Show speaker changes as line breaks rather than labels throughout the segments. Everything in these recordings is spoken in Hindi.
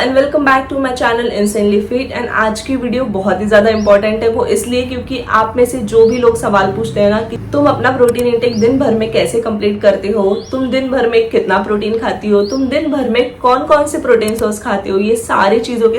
And welcome back to my channel Instantly Fit. And आज की वीडियो बहुत ही ज्यादा इंपॉर्टेंट है। वो इसलिए क्योंकि आप में से जो भी लोग सवाल पूछते हैं ना कि तुम अपना प्रोटीन इंटेक दिन भर में कैसे कंप्लीट करते हो, तुम दिन भर में कितना प्रोटीन खाती हो, तुम दिन भर में कौन कौन से प्रोटीन सोर्स खाते हो, ये सारी चीजों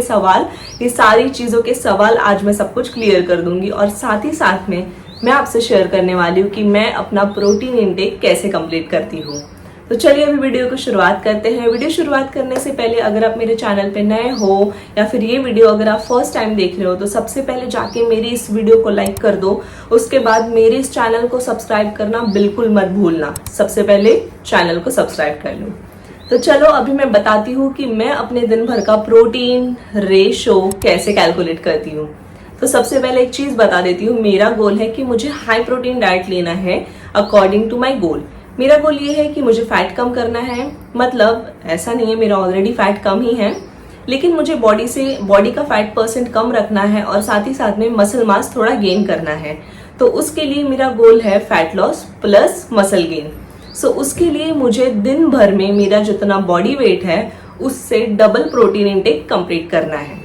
के सवाल आज मैं सब कुछ क्लियर कर दूंगी। और साथ ही साथ में मैं आपसे शेयर करने वाली हूँ कि मैं अपना प्रोटीन इंटेक कैसे कंप्लीट करती हूँ। तो चलिए अभी वीडियो को शुरुआत करते हैं। वीडियो शुरुआत करने से पहले अगर आप मेरे चैनल पे नए हो या फिर ये वीडियो अगर आप फर्स्ट टाइम देख रहे हो तो सबसे पहले जाके मेरी इस वीडियो को लाइक कर दो। उसके बाद मेरे इस चैनल को सब्सक्राइब करना बिल्कुल मत भूलना। सबसे पहले चैनल को सब्सक्राइब कर लो। तो चलो अभी मैं बताती हूँ कि मैं अपने दिन भर का प्रोटीन रेशो कैसे कैलकुलेट करती हूँ। तो सबसे पहले एक चीज बता देती हूँ, मेरा गोल है कि मुझे हाई प्रोटीन डाइट लेना है अकॉर्डिंग टू माई गोल। मेरा गोल ये है कि मुझे फैट कम करना है, मतलब ऐसा नहीं है मेरा ऑलरेडी फैट कम ही है, लेकिन मुझे बॉडी का फैट परसेंट कम रखना है और साथ ही साथ में मसल मास थोड़ा गेन करना है। तो उसके लिए मेरा गोल है fat loss plus muscle gain. So उसके लिए मुझे दिन भर में मेरा जितना बॉडी वेट है उससे डबल प्रोटीन इंटेक कंप्लीट करना है।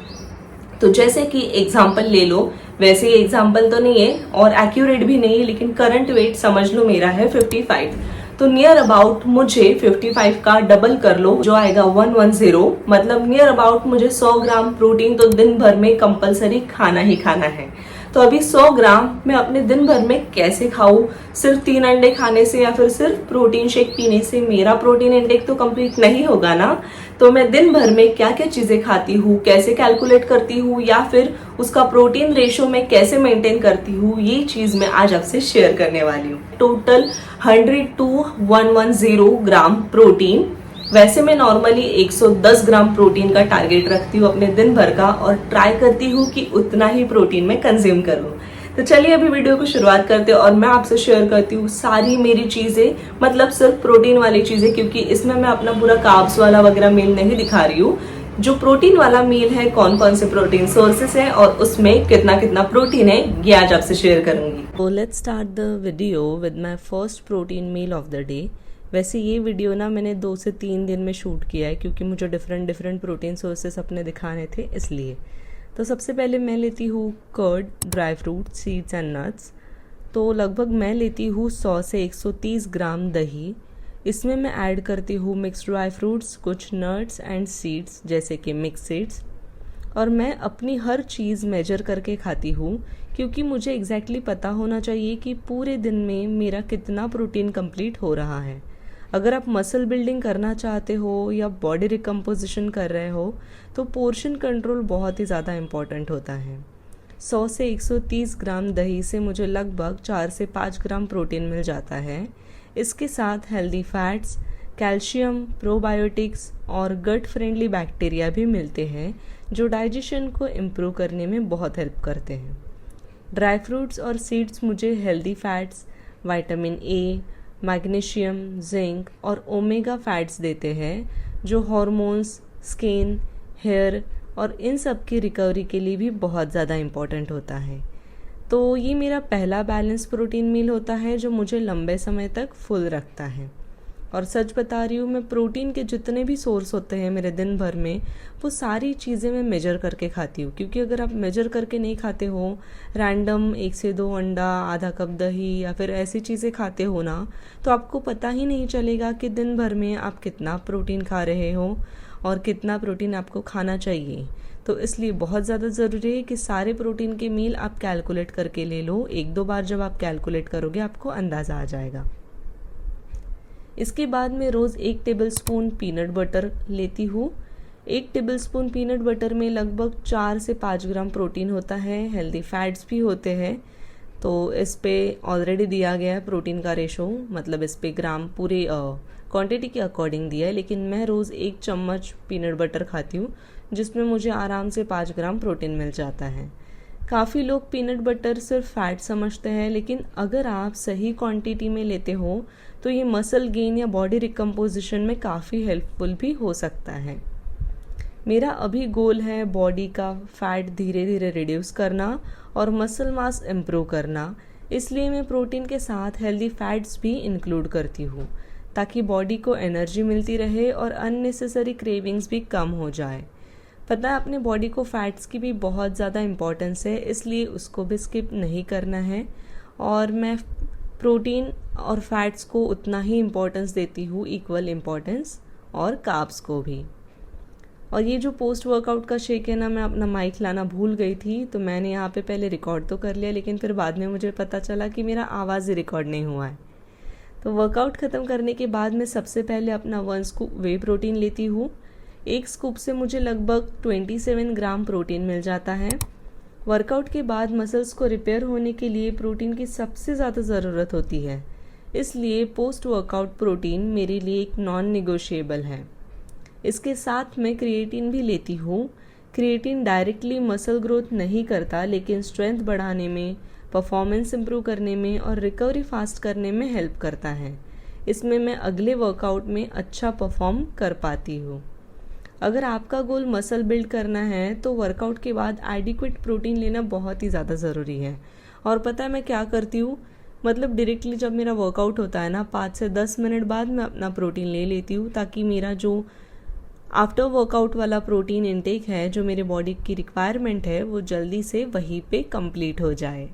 तो जैसे कि एग्जाम्पल ले लो, वैसे ही एग्जाम्पल तो नहीं है और एक्यूरेट भी नहीं है, लेकिन करंट वेट समझ लो मेरा है 55। तो नियर अबाउट मुझे 55 का डबल कर लो जो आएगा 110, मतलब नियर अबाउट मुझे 100 ग्राम प्रोटीन तो दिन भर में कंपलसरी खाना ही खाना है। तो अभी 100 ग्राम मैं अपने दिन भर में कैसे खाऊं? सिर्फ 3 अंडे खाने से या फिर सिर्फ प्रोटीन शेक पीने से मेरा प्रोटीन इंटेक तो कंप्लीट नहीं होगा ना। तो मैं दिन भर में क्या क्या चीजें खाती हूँ, कैसे कैलकुलेट करती हूँ या फिर उसका प्रोटीन रेशो में कैसे मेंटेन करती हूँ, ये चीज मैं आज आपसे शेयर करने वाली हूँ। Total 100 to 110 gram protein. वैसे मैं नॉर्मली 110 ग्राम प्रोटीन का टारगेट रखती हूँ अपने दिन भर का और ट्राई करती हूँ कि उतना ही प्रोटीन मैं कंज्यूम करूँ। तो चलिए अभी वीडियो को शुरुआत करते हैं और मैं आपसे शेयर करती हूँ सारी मेरी चीजें, मतलब सिर्फ प्रोटीन वाली चीजें, क्योंकि इसमें मैं अपना पूरा कार्ब्स वाला वगैरह मील नहीं दिखा रही हूँ। जो प्रोटीन वाला मील है, कौन कौन से प्रोटीन सोर्सेस है और उसमें कितना कितना प्रोटीन है, ये आज आपसे शेयर करूंगी। तो let's start the video with my first protein meal of the day. वैसे ये वीडियो ना मैंने 2 से 3 दिन में शूट किया है क्योंकि मुझे डिफरेंट प्रोटीन सोर्सेस अपने दिखाने थे, इसलिए। तो सबसे पहले मैं लेती हूँ curd, dry fruit, seeds and nuts. तो लगभग मैं लेती हूँ 100 से 130 ग्राम दही। इसमें मैं ऐड करती हूँ मिक्स ड्राई फ्रूट्स, कुछ नट्स एंड सीड्स जैसे कि मिक्स सीड्स। और मैं अपनी हर चीज़ मेजर करके खाती हूँ क्योंकि मुझे एग्जैक्टली पता होना चाहिए कि पूरे दिन में मेरा कितना प्रोटीन कंप्लीट हो रहा है। अगर आप मसल बिल्डिंग करना चाहते हो या बॉडी रिकम्पोजिशन कर रहे हो तो पोर्शन कंट्रोल बहुत ही ज़्यादा इम्पॉर्टेंट होता है। 100 से 130 ग्राम दही से मुझे लगभग 4 से 5 ग्राम प्रोटीन मिल जाता है। इसके साथ हेल्दी फैट्स, कैल्शियम, प्रोबायोटिक्स और गट फ्रेंडली बैक्टीरिया भी मिलते हैं जो डाइजेशन को इम्प्रूव करने में बहुत हेल्प करते हैं। ड्राई फ्रूट्स और सीड्स मुझे healthy fats, vitamin A, magnesium, zinc और ओमेगा फैट्स देते हैं जो हॉर्मोन्स, स्किन, हेयर और इन सब की रिकवरी के लिए भी बहुत ज़्यादा इम्पॉर्टेंट होता है। तो ये मेरा पहला बैलेंस प्रोटीन मील होता है जो मुझे लंबे समय तक फुल रखता है। और सच बता रही हूँ, मैं प्रोटीन के जितने भी सोर्स होते हैं मेरे दिन भर में वो सारी चीज़ें मैं मेजर करके खाती हूँ, क्योंकि अगर आप मेजर करके नहीं खाते हो, रैंडम 1 से 2 अंडा, आधा कप दही या फिर ऐसी चीज़ें खाते हो ना, तो आपको पता ही नहीं चलेगा कि दिन भर में आप कितना प्रोटीन खा रहे हो और कितना प्रोटीन आपको खाना चाहिए। तो इसलिए बहुत ज़्यादा ज़रूरी है कि सारे प्रोटीन के मील आप कैलकुलेट करके ले लो। 1-2 बार जब आप कैलकुलेट करोगे आपको अंदाज़ा आ जाएगा। इसके बाद मैं रोज़ 1 टेबलस्पून पीनट बटर लेती हूँ। 1 टेबलस्पून पीनट बटर में लगभग 4 से 5 ग्राम प्रोटीन होता है, हेल्दी फैट्स भी होते हैं। तो इस पे ऑलरेडी दिया गया है प्रोटीन का रेशो, मतलब इस पे ग्राम पूरे क्वांटिटी के अकॉर्डिंग दिया है, लेकिन मैं रोज़ 1 चम्मच पीनट बटर खाती हूँ जिसमें मुझे आराम से 5 ग्राम प्रोटीन मिल जाता है। काफ़ी लोग पीनट बटर सिर्फ फैट समझते हैं, लेकिन अगर आप सही क्वांटिटी में लेते हो तो ये मसल गेन या बॉडी रिकम्पोजिशन में काफ़ी हेल्पफुल भी हो सकता है। मेरा अभी गोल है बॉडी का फैट धीरे धीरे रिड्यूस करना और मसल मास इम्प्रूव करना, इसलिए मैं प्रोटीन के साथ हेल्दी फैट्स भी इंक्लूड करती हूँ ताकि बॉडी को एनर्जी मिलती रहे और अननेसेसरी क्रेविंग्स भी कम हो जाए। पता है अपने बॉडी को फैट्स की भी बहुत ज़्यादा इम्पोर्टेंस है, इसलिए उसको भी स्किप नहीं करना है। और मैं प्रोटीन और फैट्स को उतना ही इम्पोर्टेंस देती हूँ, इक्वल इम्पोर्टेंस, और कार्ब्स को भी। और ये जो पोस्ट वर्कआउट का शेक है ना, मैं अपना माइक लाना भूल गई थी, तो मैंने यहाँ पे पहले रिकॉर्ड तो कर लिया, लेकिन फिर बाद में मुझे पता चला कि मेरा आवाज़ ही रिकॉर्ड नहीं हुआ है। तो वर्कआउट ख़त्म करने के बाद मैं सबसे पहले अपना 1 स्कूप वे प्रोटीन लेती हूँ। 1 स्कूप से मुझे लगभग 27 ग्राम प्रोटीन मिल जाता है। वर्कआउट के बाद मसल्स को रिपेयर होने के लिए प्रोटीन की सबसे ज़्यादा ज़रूरत होती है, इसलिए पोस्ट वर्कआउट प्रोटीन मेरे लिए एक नॉन निगोशिएबल है। इसके साथ मैं क्रिएटिन भी लेती हूँ। क्रिएटिन डायरेक्टली मसल ग्रोथ नहीं करता, लेकिन स्ट्रेंथ बढ़ाने में, परफॉर्मेंस इम्प्रूव करने में और रिकवरी फास्ट करने में हेल्प करता है। इसमें मैं अगले वर्कआउट में अच्छा परफॉर्म कर पाती हूँ। अगर आपका गोल मसल बिल्ड करना है तो वर्कआउट के बाद एडिक्वेट प्रोटीन लेना बहुत ही ज़्यादा ज़रूरी है। और पता है मैं क्या करती हूँ, मतलब डायरेक्टली जब मेरा वर्कआउट होता है ना, 5 से 10 मिनट बाद मैं अपना प्रोटीन ले लेती हूँ, ताकि मेरा जो आफ्टर वर्कआउट वाला प्रोटीन इनटेक है, जो मेरे बॉडी की रिक्वायरमेंट है, वो जल्दी से वहीं पे कंप्लीट हो जाए।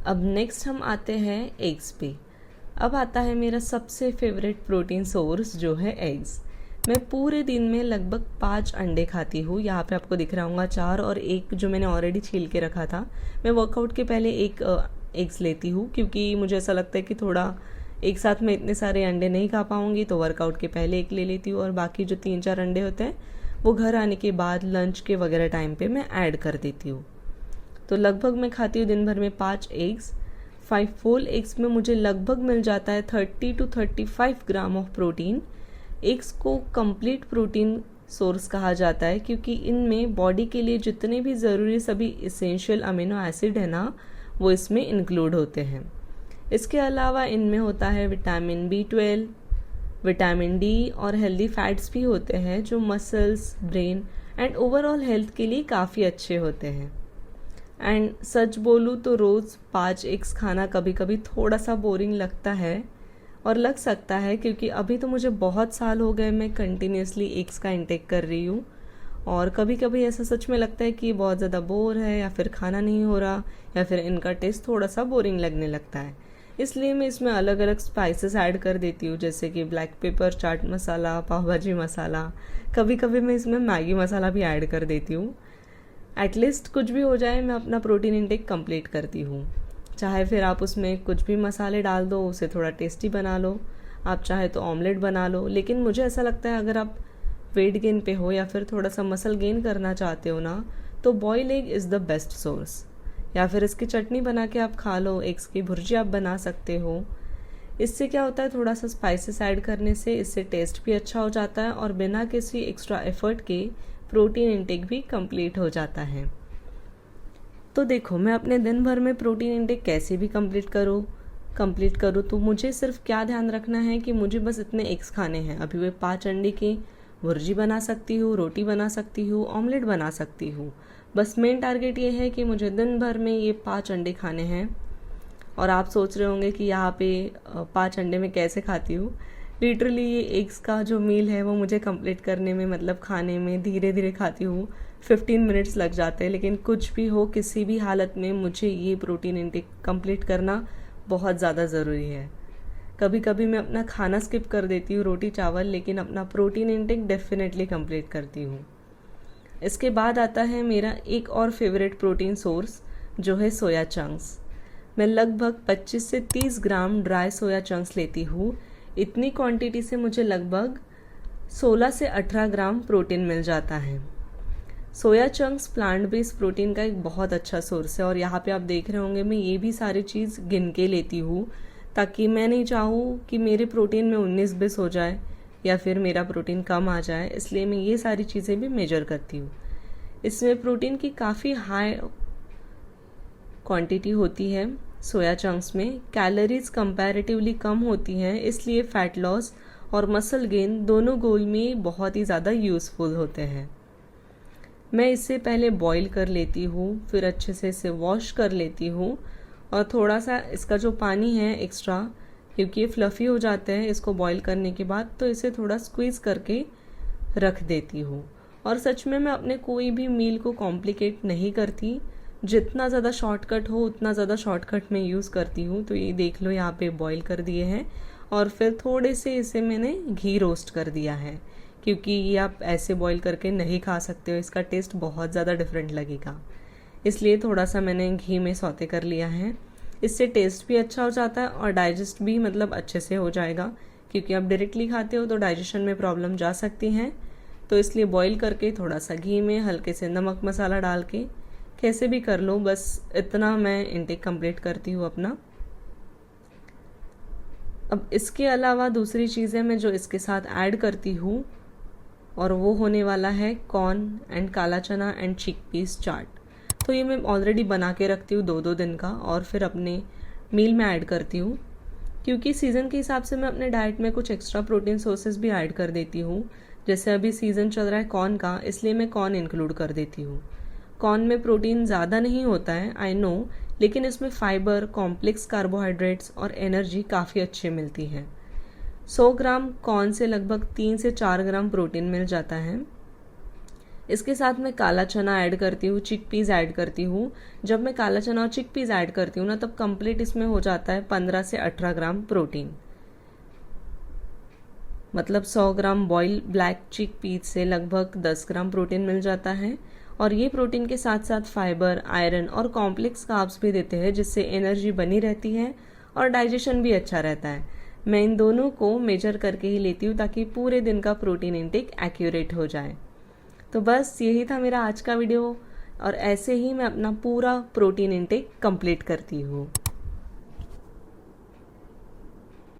अब नेक्स्ट हम आते हैं एग्स पे। अब आता है मेरा सबसे फेवरेट प्रोटीन सोर्स, जो है एग्स। मैं पूरे दिन में लगभग 5 अंडे खाती हूँ। यहाँ पे आपको दिख रहा होगा 4, और एक जो मैंने ऑलरेडी छील के रखा था। मैं वर्कआउट के पहले एक एग्स लेती हूँ, क्योंकि मुझे ऐसा लगता है कि थोड़ा एक साथ में इतने सारे अंडे नहीं खा पाऊँगी, तो वर्कआउट के पहले एक ले लेती हूँ, और बाकी जो 3-4 अंडे होते हैं वो घर आने के बाद लंच के वगैरह टाइम पे मैं ऐड कर देती हूँ। तो लगभग मैं खाती हूँ दिन भर में 5 एग्स। 5 होल एग्स में मुझे लगभग मिल जाता है 30 to 35 gram of protein. Eggs को कंप्लीट प्रोटीन सोर्स कहा जाता है, क्योंकि इनमें बॉडी के लिए जितने भी ज़रूरी सभी इसेंशियल अमीनो एसिड है ना, वो इसमें इंक्लूड होते हैं। इसके अलावा इनमें होता है विटामिन B12, विटामिन डी और हेल्दी फैट्स भी होते हैं, जो muscles, brain and overall health के लिए काफ़ी अच्छे होते हैं। एंड सच बोलूँ तो रोज़ 5 एग्स खाना कभी कभी थोड़ा सा बोरिंग लगता है, और लग सकता है, क्योंकि अभी तो मुझे बहुत साल हो गए मैं कंटिन्यूसली एग्स का इंटेक कर रही हूँ, और कभी कभी ऐसा सच में लगता है कि ये बहुत ज़्यादा बोर है, या फिर खाना नहीं हो रहा, या फिर इनका टेस्ट थोड़ा सा बोरिंग लगने लगता है। इसलिए मैं इसमें अलग अलग स्पाइसेस ऐड कर देती हूँ, जैसे कि ब्लैक पेपर, चाट मसाला, पाव भाजी मसाला। कभी कभी मैं इसमें मैगी मसाला भी ऐड कर देती हूँ। एटलीस्ट कुछ भी हो जाए, मैं अपना प्रोटीन इंटेक कंप्लीट करती हूँ। चाहे फिर आप उसमें कुछ भी मसाले डाल दो, उसे थोड़ा टेस्टी बना लो, आप चाहे तो ऑमलेट बना लो। लेकिन मुझे ऐसा लगता है अगर आप वेट गेन पे हो या फिर थोड़ा सा मसल गेन करना चाहते हो ना, तो boil egg is the best source. या फिर इसकी चटनी बना के आप खा लो, एग्स की भुर्जी आप बना सकते हो। इससे क्या होता है, थोड़ा सा स्पाइसेस ऐड करने से इससे टेस्ट भी अच्छा हो जाता है, और बिना किसी एक्स्ट्रा एफर्ट के प्रोटीन इंटेक भी कंप्लीट हो जाता है। तो देखो, मैं अपने दिन भर में प्रोटीन इंटेक कैसे भी कंप्लीट करूँ तो मुझे सिर्फ क्या ध्यान रखना है कि मुझे बस इतने एग्स खाने हैं। अभी वे 5 अंडे की भुर्जी बना सकती हूँ, रोटी बना सकती हूँ, ऑमलेट बना सकती हूँ। बस मेन टारगेट ये है कि मुझे दिन भर में ये 5 अंडे खाने हैं। और आप सोच रहे होंगे कि यहाँ पे 5 अंडे में कैसे खाती हूँ। लिटरली ये एग्स का जो मील है वो मुझे कंप्लीट करने में, मतलब खाने में धीरे धीरे खाती हूँ, 15 मिनट्स लग जाते हैं। लेकिन कुछ भी हो, किसी भी हालत में मुझे ये प्रोटीन इंटेक कंप्लीट करना बहुत ज़्यादा ज़रूरी है। कभी कभी मैं अपना खाना स्किप कर देती हूँ, रोटी चावल, लेकिन अपना प्रोटीन इंटेक डेफिनेटली कंप्लीट करती हूँ। इसके बाद आता है मेरा एक और फेवरेट प्रोटीन सोर्स, जो है सोया चंक्स। मैं लगभग 25 से 30 ग्राम ड्राई सोया चंक्स लेती हूँ। इतनी क्वांटिटी से मुझे लगभग 16 से 18 ग्राम प्रोटीन मिल जाता है। Soya chunks plant based protein का एक बहुत अच्छा सोर्स है, और यहाँ पे आप देख रहे होंगे मैं ये भी सारी चीज़ गिन के लेती हूँ, ताकि मैं नहीं चाहूँ कि मेरे प्रोटीन में 19-20 हो जाए या फिर मेरा प्रोटीन कम आ जाए, इसलिए मैं ये सारी चीज़ें भी मेजर करती हूँ। इसमें प्रोटीन की काफ़ी हाई क्वांटिटी होती है। सोया चंक्स में कैलोरीज कंपैरेटिवली कम होती हैं, इसलिए फैट लॉस और मसल गेन दोनों गोल में बहुत ही ज़्यादा यूज़फुल होते हैं। मैं इसे पहले बॉईल कर लेती हूँ, फिर अच्छे से इसे वॉश कर लेती हूँ, और थोड़ा सा इसका जो पानी है एक्स्ट्रा, क्योंकि ये फ्लफ़ी हो जाते हैं इसको बॉईल करने के बाद, तो इसे थोड़ा स्क्वीज़ करके रख देती हूँ। और सच में मैं अपने कोई भी मील को कॉम्प्लिकेट नहीं करती, जितना ज़्यादा शॉर्टकट हो उतना ज़्यादा शॉर्टकट मैं यूज़ करती हूँ। तो ये देख लो यहाँ पे बॉईल कर दिए हैं और फिर थोड़े से इसे मैंने घी रोस्ट कर दिया है, क्योंकि ये आप ऐसे बॉईल करके नहीं खा सकते हो, इसका टेस्ट बहुत ज़्यादा डिफरेंट लगेगा। इसलिए थोड़ा सा मैंने घी में सौते कर लिया है। इससे टेस्ट भी अच्छा हो जाता है और डाइजेस्ट भी मतलब अच्छे से हो जाएगा, क्योंकि आप डायरेक्टली खाते हो तो डाइजेशन में प्रॉब्लम जा सकती हैं। तो इसलिए बॉईल करके थोड़ा सा घी में हल्के से नमक मसाला डाल के कैसे भी कर लो, बस इतना मैं इंटेक कंप्लीट करती हूँ अपना। अब इसके अलावा दूसरी चीज़ें मैं जो इसके साथ ऐड करती हूँ और वो होने वाला है कॉर्न एंड काला चना एंड चिकपीस चाट। तो ये मैं ऑलरेडी बना के रखती हूँ 2-2 दिन का और फिर अपने मील में ऐड करती हूँ, क्योंकि सीज़न के हिसाब से मैं अपने डाइट में कुछ एक्स्ट्रा प्रोटीन सोर्सेज भी ऐड कर देती हूँ। जैसे अभी सीज़न चल रहा है कॉर्न का, इसलिए मैं कॉर्न इंक्लूड कर देती हूँ। कॉर्न में प्रोटीन ज़्यादा नहीं होता है, आई नो, लेकिन इसमें फाइबर, कॉम्प्लेक्स कार्बोहाइड्रेट्स और एनर्जी काफ़ी अच्छी मिलती है। 100 ग्राम कॉर्न से लगभग 3 से 4 ग्राम प्रोटीन मिल जाता है। इसके साथ मैं काला चना ऐड करती हूँ, चिकपीस ऐड करती हूँ। जब मैं काला चना और चिकपीस ऐड करती हूँ ना, तब कंप्लीट इसमें हो जाता है 15 से 18 ग्राम प्रोटीन। मतलब 100 ग्राम बॉइल्ड ब्लैक चिकपीस से लगभग 10 ग्राम प्रोटीन मिल जाता है। और ये प्रोटीन के साथ साथ फाइबर, आयरन और कॉम्प्लेक्स कार्ब्स भी देते हैं, जिससे एनर्जी बनी रहती है और डाइजेशन भी अच्छा रहता है। मैं इन दोनों को मेजर करके ही लेती हूँ ताकि पूरे दिन का प्रोटीन इंटेक एक्यूरेट हो जाए। तो बस यही था मेरा आज का वीडियो और ऐसे ही मैं अपना पूरा प्रोटीन इंटेक कंप्लीट करती हूँ।